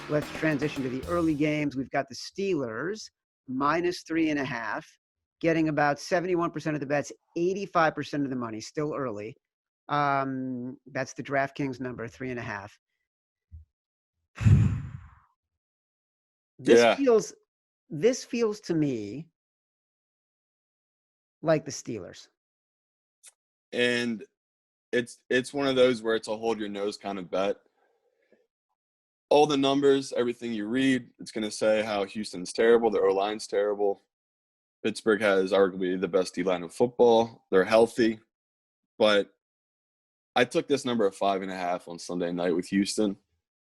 let's transition to the early games. We've got the Steelers -3.5, getting about 71% of the bets, 85% of the money, still early. That's the DraftKings number, 3.5. This feels to me like the Steelers. And it's one of those where it's a hold your nose kind of bet. All the numbers, everything you read, it's going to say how Houston's terrible, the O-line's terrible. Pittsburgh has arguably the best D-line in football. They're healthy. But I took this number of 5.5 on Sunday night with Houston.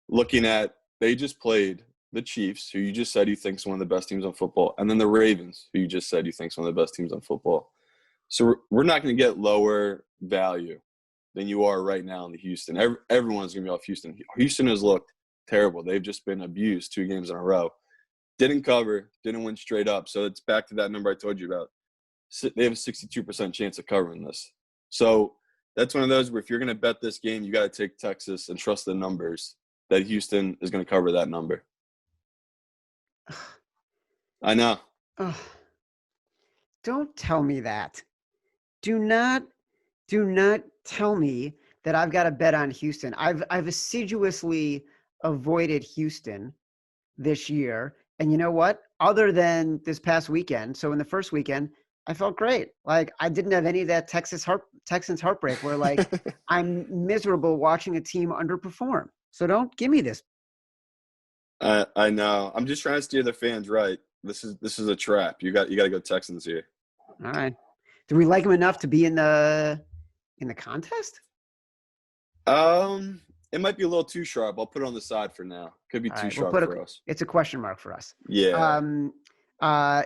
Looking at, they just played the Chiefs, who you just said you think is one of the best teams on football, and then the Ravens, who you just said you think is one of the best teams on football. So we're not going to get lower value than you are right now in the Houston. Everyone's going to be off Houston. Houston has looked terrible. They've just been abused 2 games in a row. Didn't cover, didn't win straight up. So it's back to that number I told you about. They have a 62% chance of covering this. So that's one of those where if you're going to bet this game, you got to take Texas and trust the numbers that Houston is going to cover that number. I know. Don't tell me that. Do not tell me that I've got to bet on Houston. I've assiduously avoided Houston this year. And you know what? Other than this past weekend, so in the first weekend, I felt great. Like, I didn't have any of that Texans heartbreak where, like, I'm miserable watching a team underperform. So don't give me this. I know. I'm just trying to steer the fans right. This is a trap. You got to go Texans here. All right. Do we like them enough to be in the contest? It might be a little too sharp. I'll put it on the side for now. Could be too sharp for us. It's a question mark for us. Yeah.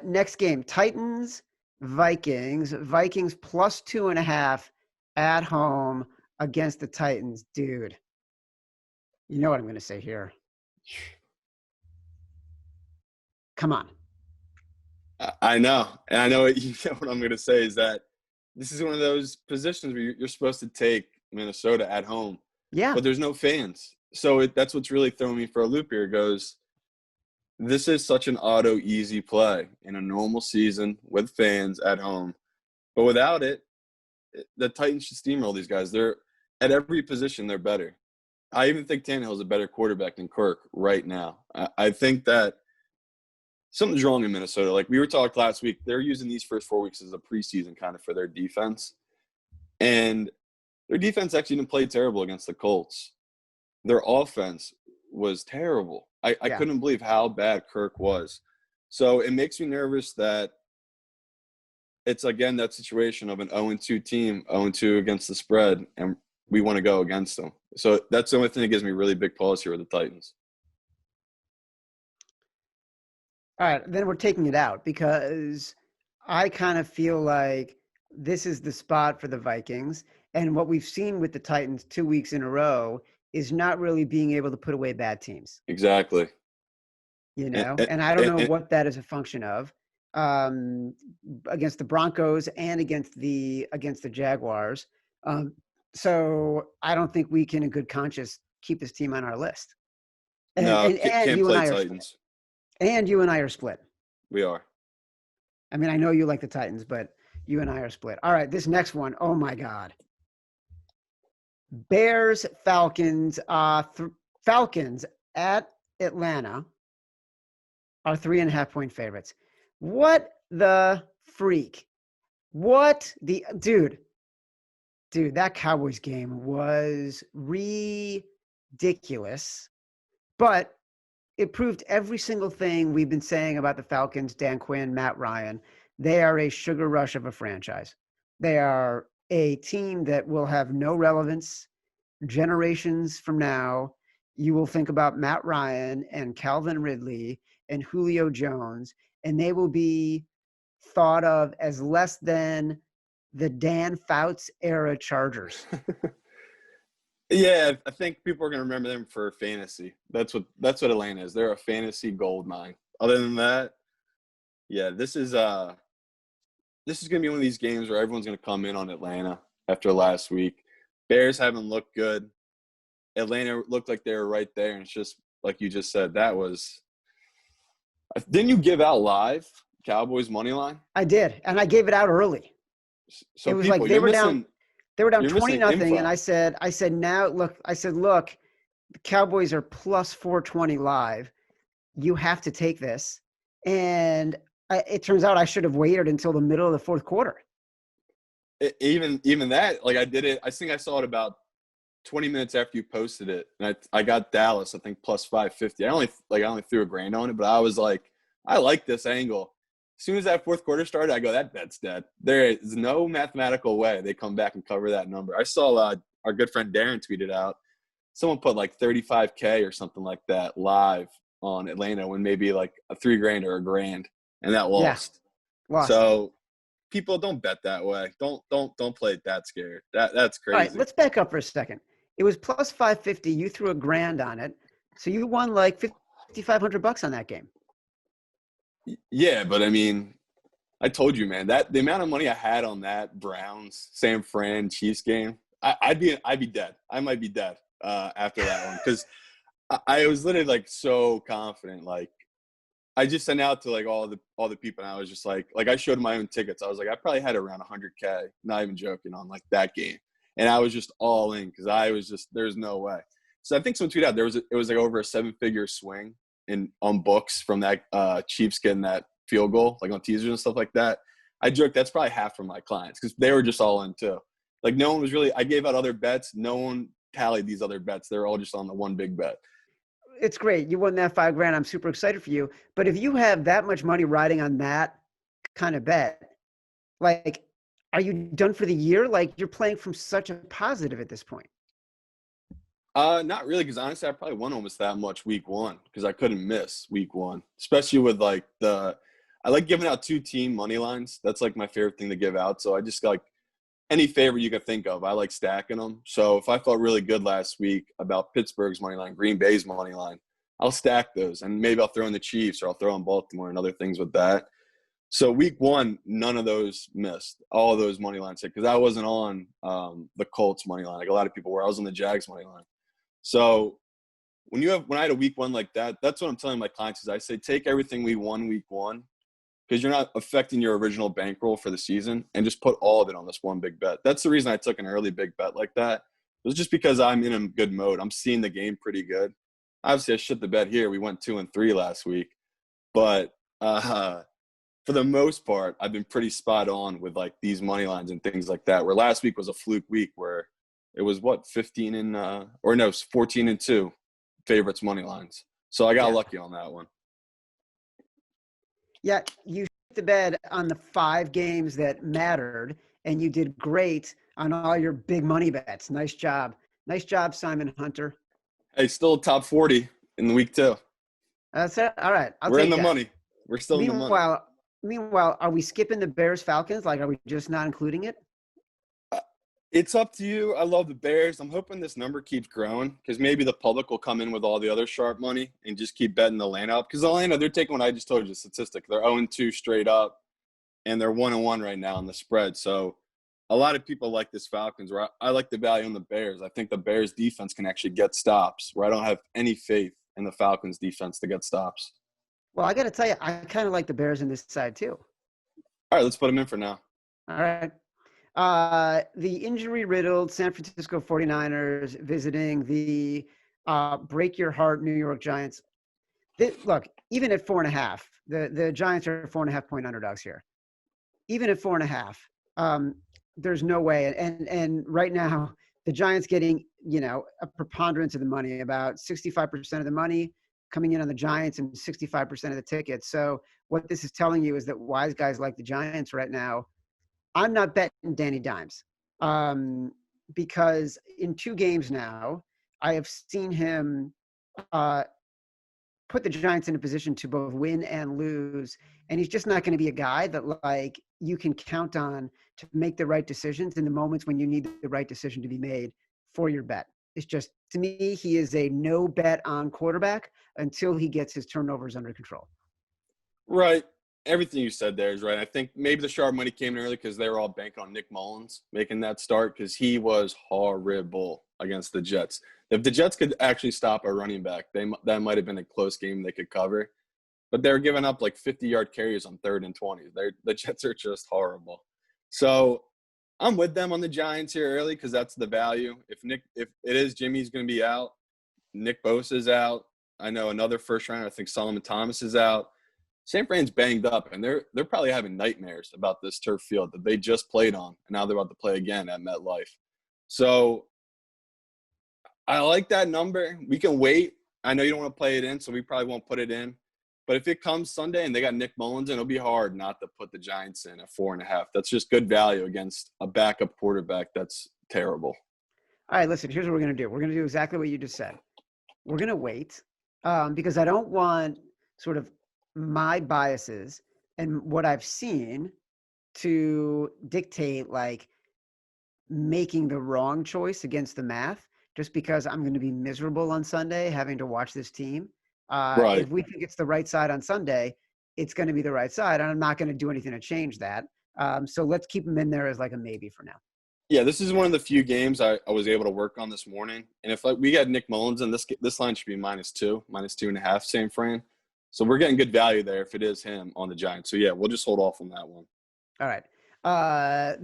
Next game, Titans, Vikings. Vikings +2.5 at home against the Titans. Dude, you know what I'm going to say here. Come on. I know. And I know what I'm going to say is that this is one of those positions where you're supposed to take Minnesota at home. Yeah. But there's no fans. So that's what's really throwing me for a loop here. It goes, this is such an easy play in a normal season with fans at home. But without it, the Titans should steamroll these guys. They're at every position, they're better. I even think Tannehill's a better quarterback than Kirk right now. I think that something's wrong in Minnesota. Like we were talking last week, they're using these first 4 weeks as a preseason kind of for their defense. And their defense actually didn't play terrible against the Colts. Their offense was terrible. I couldn't believe how bad Kirk was. So it makes me nervous that it's, again, that situation of an 0-2 team, 0-2 against the spread, and we want to go against them. So that's the only thing that gives me really big pause here with the Titans. All right, then we're taking it out because I kind of feel like this is the spot for the Vikings. And what we've seen with the Titans 2 weeks in a row is not really being able to put away bad teams. Exactly. You know, and I don't know what that is a function of against the Broncos and against the Jaguars. So I don't think we can, in good conscience, keep this team on our list. And can't play Titans. And you and I are split. We are. I mean, I know you like the Titans, but you and I are split. All right, this next one. Oh, my God. Bears-Falcons. Falcons at Atlanta are 3.5-point favorites. What the freak? Dude, that Cowboys game was ridiculous. But it proved every single thing we've been saying about the Falcons, Dan Quinn, Matt Ryan. They are a sugar rush of a franchise. They are a team that will have no relevance generations from now. You will think about Matt Ryan and Calvin Ridley and Julio Jones, and they will be thought of as less than the Dan Fouts era Chargers. Yeah, I think people are going to remember them for fantasy. That's what Atlanta is. They're a fantasy gold mine. Other than that, yeah, this is going to be one of these games where everyone's going to come in on Atlanta after last week. Bears haven't looked good. Atlanta looked like they were right there, and it's just like you just said, that was – didn't you give out live Cowboys money line? I did, and I gave it out early. So It was people, like they were down you're 20-0, missing and info. I said now look, the Cowboys are plus 420 live. You have to take this. And it turns out I should have waited until the middle of the fourth quarter. Even that, like I did it. I think I saw it about 20 minutes after you posted it, and I got Dallas, I think plus 550. I only threw $1,000 on it, but I was like, I like this angle. As soon as that fourth quarter started, I go, that bet's dead. There is no mathematical way they come back and cover that number. I saw our good friend Darren tweeted out, someone put like 35K or something like that live on Atlanta when maybe like a $3,000 or $1,000, and that lost. Yeah, lost. So people don't bet that way. Don't play it that scared. That's crazy. All right, let's back up for a second. It was plus 550. You threw $1,000 on it, so you won like $5,500 on that game. Yeah, but I mean, I told you, man, that the amount of money I had on that Browns, San Fran, Chiefs game, I'd be dead. I might be dead after that one, because I was literally like so confident. Like I just sent out to like all the people, and I was just like I showed my own tickets. I was like, I probably had around 100K, not even joking, on like that game, and I was just all in because I was just, there's no way. So I think someone tweeted out it was like over a 7-figure swing on books from that Chiefs getting that field goal, like on teasers and stuff like that. I joked that's probably half from my clients because they were just all in too. Like no one was really – I gave out other bets. No one tallied these other bets. They were all just on the one big bet. It's great. You won that $5,000. I'm super excited for you. But if you have that much money riding on that kind of bet, like, are you done for the year? Like, you're playing from such a positive at this point. Not really, because honestly, I probably won almost that much week one because I couldn't miss week one, especially with like I like giving out 2 team money lines. That's like my favorite thing to give out. So I just like any favorite you could think of, I like stacking them. So if I felt really good last week about Pittsburgh's money line, Green Bay's money line, I'll stack those, and maybe I'll throw in the Chiefs or I'll throw in Baltimore and other things with that. So week one, none of those missed. All of those money lines hit because I wasn't on the Colts money line like a lot of people were. I was on the Jags money line. So when I had a week one like that, that's what I'm telling my clients is I say take everything we won week one because you're not affecting your original bankroll for the season, and just put all of it on this one big bet. That's the reason I took an early big bet like that. It was just because I'm in a good mode. I'm seeing the game pretty good. Obviously, I shit the bed here. We went 2-3 last week. But for the most part, I've been pretty spot on with like these money lines and things like that, where last week was a fluke week where it was 14-2 favorites money lines. So I got lucky on that one. Yeah, you shit the bed on the 5 games that mattered, and you did great on all your big money bets. Nice job. Nice job, Simon Hunter. Hey, still top 40 in the week 2. That's it. All right. We're in the money. We're still in the money. Meanwhile, are we skipping the Bears-Falcons? Like, are we just not including it? It's up to you. I love the Bears. I'm hoping this number keeps growing because maybe the public will come in with all the other sharp money and just keep betting Atlanta up. Because Atlanta, they're taking what I just told you, statistic. They're 0-2 straight up, and they're 1-1 right now on the spread. So a lot of people like this Falcons, where I like the value on the Bears. I think the Bears defense can actually get stops, where I don't have any faith in the Falcons defense to get stops. Well, I got to tell you, I kind of like the Bears in this side too. All right, let's put them in for now. All right. The injury-riddled San Francisco 49ers visiting the break-your-heart New York Giants. Look, even at 4.5, the Giants are 4.5-point underdogs here. Even at 4.5, there's no way. And right now, the Giants getting, a preponderance of the money, about 65% of the money coming in on the Giants and 65% of the tickets. So what this is telling you is that wise guys like the Giants right now, I'm not betting Danny Dimes because in 2 games now, I have seen him put the Giants in a position to both win and lose. And he's just not going to be a guy that like you can count on to make the right decisions in the moments when you need the right decision to be made for your bet. It's just, to me, he is a no bet on quarterback until he gets his turnovers under control. Right. Everything you said there is right. I think maybe the sharp money came in early because they were all banking on Nick Mullins making that start because he was horrible against the Jets. If the Jets could actually stop a running back, that might have been a close game they could cover. But they're giving up like 50-yard carries on 3rd and 20. The Jets are just horrible. So I'm with them on the Giants here early because that's the value. If it is Jimmy's going to be out, Nick Bosa's out. I know another first rounder. I think Solomon Thomas is out. San Fran's banged up, and they're probably having nightmares about this turf field that they just played on, and now they're about to play again at MetLife. So I like that number. We can wait. I know you don't want to play it in, so we probably won't put it in. But if it comes Sunday and they got Nick Mullins in, it'll be hard not to put the Giants in at 4.5. That's just good value against a backup quarterback that's terrible. All right, listen, here's what we're going to do. We're going to do exactly what you just said. We're going to wait because I don't want sort of my biases and what I've seen to dictate like making the wrong choice against the math just because I'm going to be miserable on Sunday having to watch this team. Right. If we think it's the right side on Sunday, it's going to be the right side, and I'm not going to do anything to change that. So let's keep them in there as like a maybe for now. Yeah, this is one of the few games I was able to work on this morning. And if we got Nick Mullins in, this line should be -2.5, San Fran. So we're getting good value there if it is him on the Giants. So, yeah, we'll just hold off on that one. All right.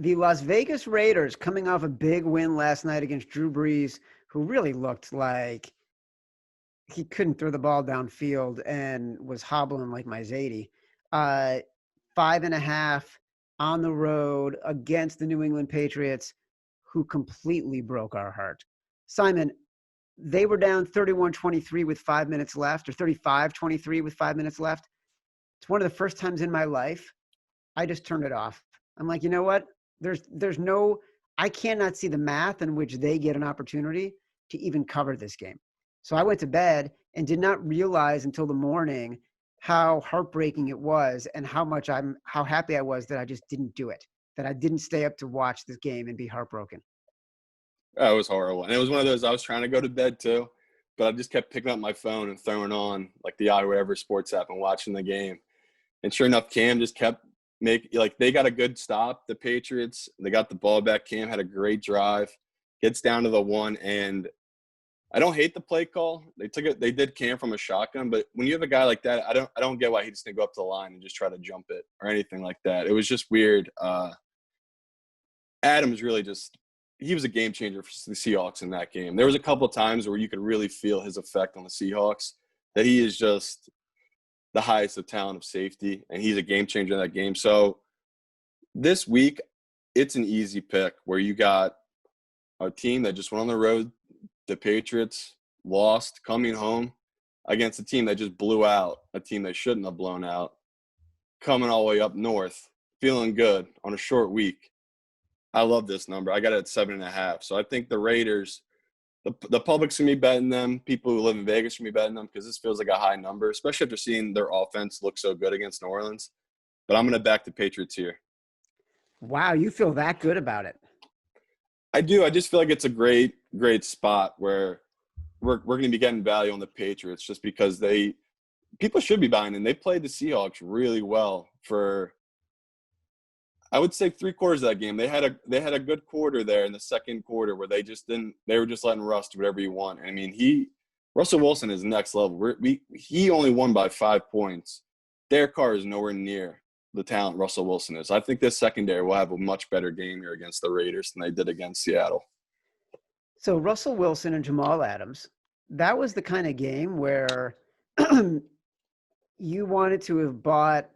The Las Vegas Raiders coming off a big win last night against Drew Brees, who really looked like he couldn't throw the ball downfield and was hobbling like my Zadie. 5.5 on the road against the New England Patriots, who completely broke our heart. Simon, they were down 31-23 with 5 minutes left, or 35-23 with 5 minutes left. It's one of the first times in my life I just turned it off. I'm like, you know what? I cannot see the math in which they get an opportunity to even cover this game. So I went to bed and did not realize until the morning how heartbreaking it was and how happy I was that I just didn't do it, that I didn't stay up to watch this game and be heartbroken. That was horrible. And it was one of those, I was trying to go to bed too, but I just kept picking up my phone and throwing on like the iWherever sports app and watching the game. And sure enough, Cam just kept they got a good stop, the Patriots. They got the ball back. Cam had a great drive, gets down to the 1, and I don't hate the play call. They did Cam from a shotgun, but when you have a guy like that, I don't get why he just didn't go up to the line and just try to jump it or anything like that. It was just weird. Adams really he was a game changer for the Seahawks in that game. There was a couple of times where you could really feel his effect on the Seahawks, that he is just the highest of talent of safety, and he's a game changer in that game. So this week, it's an easy pick where you got a team that just went on the road. The Patriots lost coming home against a team that just blew out a team they shouldn't have blown out, coming all the way up north, feeling good on a short week. I love this number. I got it at 7.5. So I think the Raiders, the public's going to be betting them. People who live in Vegas are going to be betting them because this feels like a high number, especially after seeing their offense look so good against New Orleans. But I'm going to back the Patriots here. Wow, you feel that good about it? I do. I just feel like it's a great spot where we're going to be getting value on the Patriots just because people should be buying in. They played the Seahawks really well for, I would say, 3/4 of that game. They had a good quarter there in the second quarter where they were just letting Russ do whatever he want. I mean, Russell Wilson is next level. He only won by 5 points. Derek Carr is nowhere near the talent Russell Wilson is. I think this secondary will have a much better game here against the Raiders than they did against Seattle. So Russell Wilson and Jamal Adams, that was the kind of game where you wanted to have bought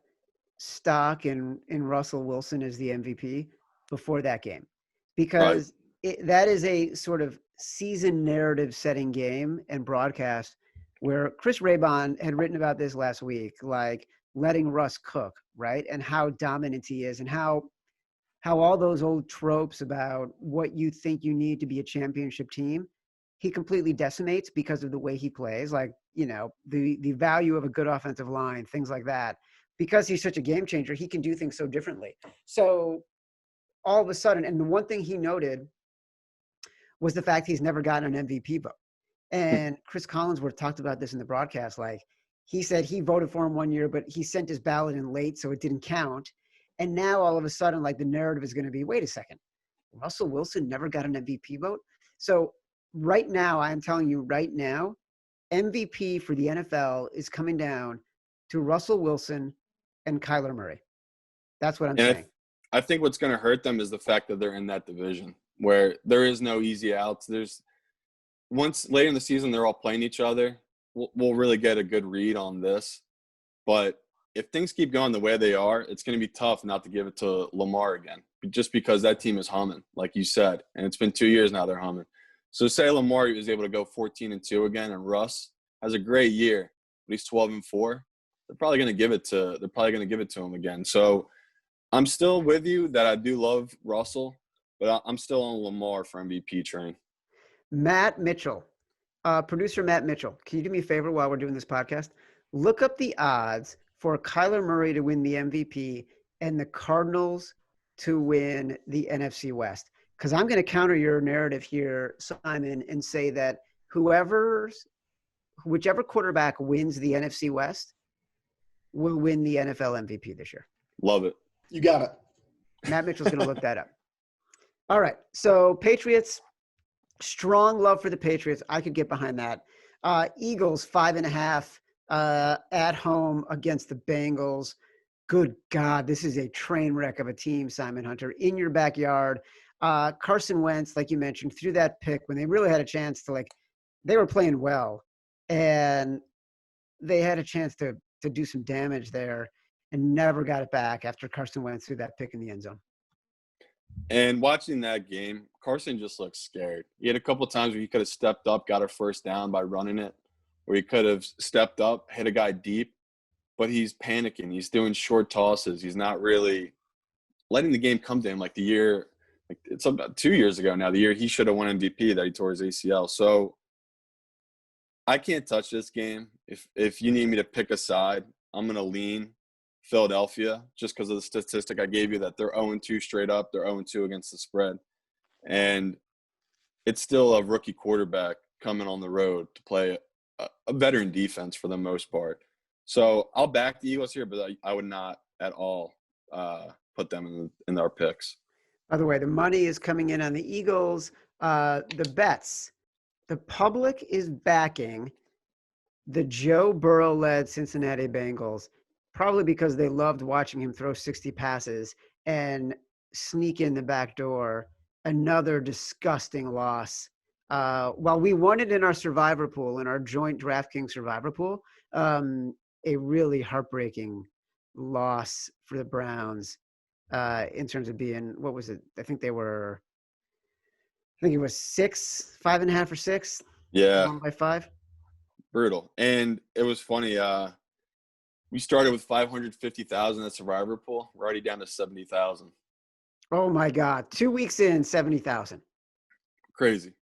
stock in Russell Wilson as the MVP before that game, because that is a sort of season narrative setting game and broadcast where Chris Raybon had written about this last week, like letting Russ cook, right? And how dominant he is and how all those old tropes about what you think you need to be a championship team, he completely decimates because of the way he plays, like, the value of a good offensive line, things like that. Because he's such a game changer, he can do things so differently. So all of a sudden, and the one thing he noted was the fact he's never gotten an MVP vote. And Chris Collinsworth talked about this in the broadcast. Like, he said he voted for him one year, but he sent his ballot in late, so it didn't count. And now all of a sudden, like, the narrative is going to be, wait a second, Russell Wilson never got an MVP vote? So right now, I am telling you right now, MVP for the NFL is coming down to Russell Wilson and Kyler Murray. That's what I'm And saying. I think what's going to hurt them is the fact that they're in that division where there is no easy outs. Once later in the season, they're all playing each other. We'll really get a good read on this. But if things keep going the way they are, it's going to be tough not to give it to Lamar again, just because that team is humming, like you said. And it's been 2 years now they're humming. So say Lamar is able to go 14-2 again, and Russ has a great year, but he's 12-4. They're probably going to give it to him again. So I'm still with you that I do love Russell, but I'm still on Lamar for MVP train. Matt Mitchell, producer Matt Mitchell, can you do me a favor while we're doing this podcast? Look up the odds for Kyler Murray to win the MVP and the Cardinals to win the NFC West. Because I'm going to counter your narrative here, Simon, and say that whichever quarterback wins the NFC West will win the NFL MVP this year. Love it. You got it. Matt Mitchell's going to look that up. All right. So Patriots, strong love for the Patriots. I could get behind that. Eagles 5.5 at home against the Bengals. Good God, this is a train wreck of a team, Simon Hunter, in your backyard. Carson Wentz, like you mentioned, threw that pick when they really had a chance to, they were playing well, and they had a chance to do some damage there and never got it back after Carson Wentz threw that pick in the end zone. And watching that game, Carson just looked scared. He had a couple of times where he could have stepped up, got a first down by running it, where he could have stepped up, hit a guy deep, but he's panicking. He's doing short tosses. He's not really letting the game come to him like the year – it's about 2 years ago now, the year he should have won MVP that he tore his ACL. So I can't touch this game. If you need me to pick a side, I'm going to lean Philadelphia just because of the statistic I gave you that they're 0-2 straight up. They're 0-2 against the spread. And it's still a rookie quarterback coming on the road to play a veteran defense for the most part. So I'll back the Eagles here, but I would not at all put them in our picks. By the way, the money is coming in on the Eagles. The bets. The public is backing the Joe Burrow-led Cincinnati Bengals, probably because they loved watching him throw 60 passes and sneak in the back door. Another disgusting loss. While we won it in our survivor pool, in our joint DraftKings survivor pool, a really heartbreaking loss for the Browns in terms of being, what was it? I think it was 5.5 or 6. Yeah. Won by 5. Brutal. And it was funny. We started with 550,000 at survivor pool. We're already down to 70,000. Oh my God. 2 weeks in, 70,000. Crazy.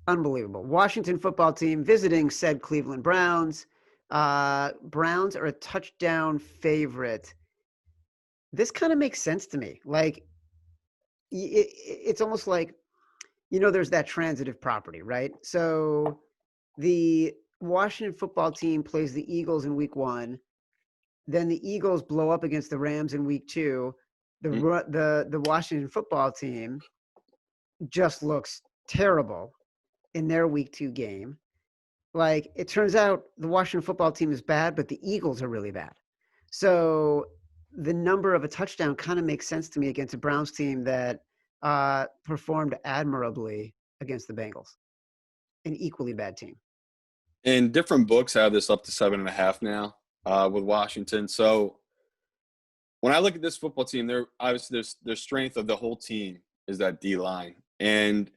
Unbelievable. Washington football team visiting said Cleveland Browns. Browns are a touchdown favorite. This kind of makes sense to me. It's almost like, there's that transitive property, right? So the Washington football team plays the Eagles in week 1. Then the Eagles blow up against the Rams in week 2. The Washington football team just looks terrible in their week 2 game. It turns out the Washington football team is bad, but the Eagles are really bad. So the number of a touchdown kind of makes sense to me against a Browns team that performed admirably against the Bengals, an equally bad team. And different books have this up to 7.5 now with Washington. So when I look at this football team, they're obviously their strength of the whole team is that D-line. And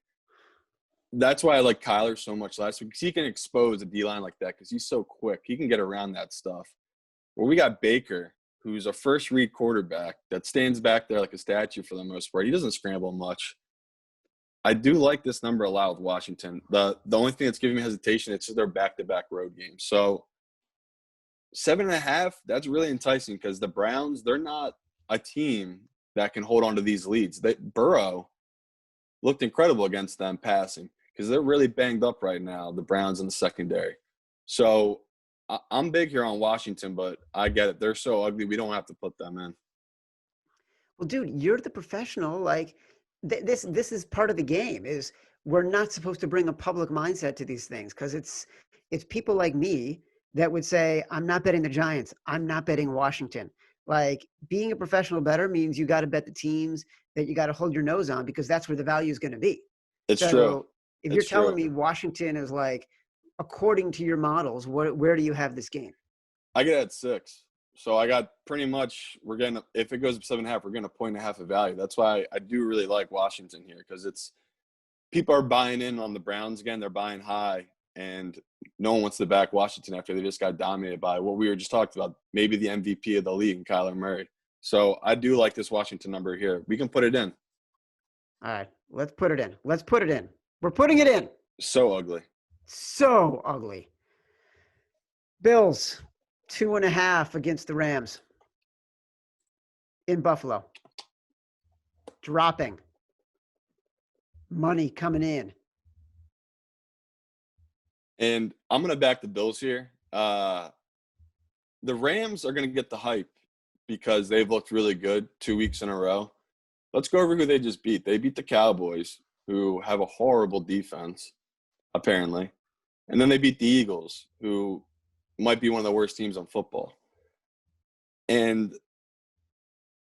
that's why I like Kyler so much last week, because he can expose a D-line like that because he's so quick. He can get around that stuff. Well, we got Baker, who's a first-read quarterback that stands back there like a statue for the most part. He doesn't scramble much. I do like this number a lot with Washington. The only thing that's giving me hesitation, it's their back-to-back road games. So 7.5, that's really enticing because the Browns, they're not a team that can hold on to these leads. Burrow looked incredible against them passing because they're really banged up right now, the Browns in the secondary. So I'm big here on Washington, but I get it. They're so ugly, we don't have to put them in. Well, dude, you're the professional. This is part of the game. Is we're not supposed to bring a public mindset to these things because it's people like me that would say, I'm not betting the Giants. I'm not betting Washington. Like, being a professional bettor means you got to bet the teams that you got to hold your nose on because that's where the value is going to be. It's So true. if you're It's telling true. me Washington is like, according to your models, where do you have this game? I get it at 6. So I got pretty much, if it goes up 7.5, we're getting 1.5 of value. That's why I do really like Washington here, because people are buying in on the Browns again. They're buying high, and no one wants to back Washington after they just got dominated by what we were just talking about, maybe the MVP of the league, Kyler Murray. So I do like this Washington number here. We can put it in. All right, let's put it in. Let's put it in. We're putting it in. So ugly. So ugly. Bills, 2.5 against the Rams in Buffalo. Dropping. Money coming in. And I'm going to back the Bills here. The Rams are going to get the hype because they've looked really good 2 weeks in a row. Let's go over who they just beat. They beat the Cowboys, who have a horrible defense, apparently. And then they beat the Eagles, who might be one of the worst teams on football. And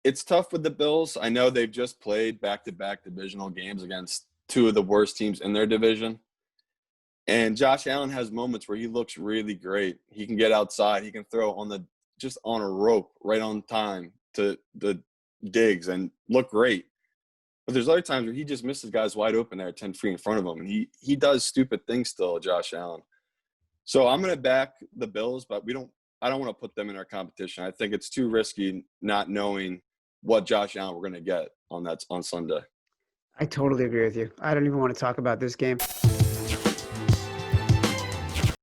it's tough with the Bills. I know they've just played back-to-back divisional games against two of the worst teams in their division. And Josh Allen has moments where he looks really great. He can get outside. He can throw just on a rope right on time to the digs and look great. But there's other times where he just misses guys wide open there 10 feet in front of him. And he does stupid things still, Josh Allen. So I'm going to back the Bills, but I don't want to put them in our competition. I think it's too risky not knowing what Josh Allen we're going to get on Sunday. I totally agree with you. I don't even want to talk about this game.